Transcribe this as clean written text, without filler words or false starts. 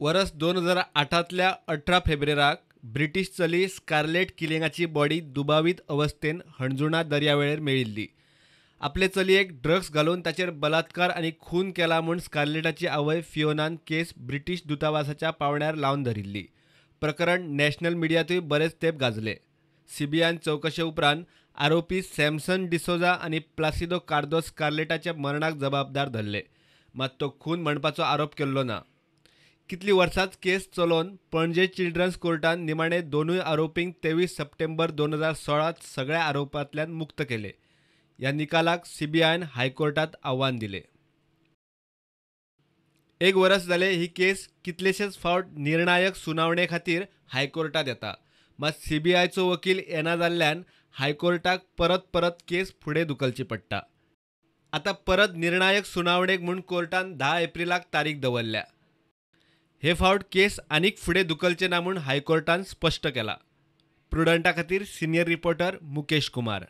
वर्स 2008तल्या 18 फेब्रुवाराक ब्रिटीश चली Scarlett किलिंगाची body दुबावीत अवस्थेन हणजुणा दर्यावेळेर मेळिल्ली. आपले चलयेक ड्रग्स घालून ताचेर बलात्कार आनी खून केला म्हूण स्कारलेटाची आवय फियोनान केस ब्रिटीश दूतावासाच्या पावंड्यार लावन धरिल्ली. प्रकरण नॅशनल मिडियांतूय बरेच तेंप गाजले. सीबीआयन चवकशे उपरांत आरोपी सॅमसन डिसोजा आनी प्लासिदो कार्दोस स्कारलेटाच्या मरणाक जबाबदार धरले, मात तो खून म्हणपाचो आरोप केल्लो ना. कितली वर्सांच केस चलोवन पणजे चिल्ड्रन्स कोर्टान निमाणे दोनूय आरोपींक 23 सप्टेंबर 2016 सगळ्या आरोपांतल्यान मुक्त केले. ह्या निकालाक सीबीआयन हायकोर्टात आव्हान दिले. एक वर्स जाले ही केस कितलेशेच फावट निर्णायक सुनावणे खातीर हायकोर्टात येता, मात सीबीआयचो वकील येना जाल्ल्यान हायकोर्टाक परत केस फुडें धुकलची पडटा. आतां परत निर्णायक सुनावणेक म्हूण कोर्टान 10 एप्रिलाक तारीख दवरल्या. हे फावट केस आनीक फुडें धुकलचे ना म्हूण हायकोर्टान स्पश्ट केला. प्रुडंटा खातीर सिनियर रिपोर्टर मुकेश कुमार.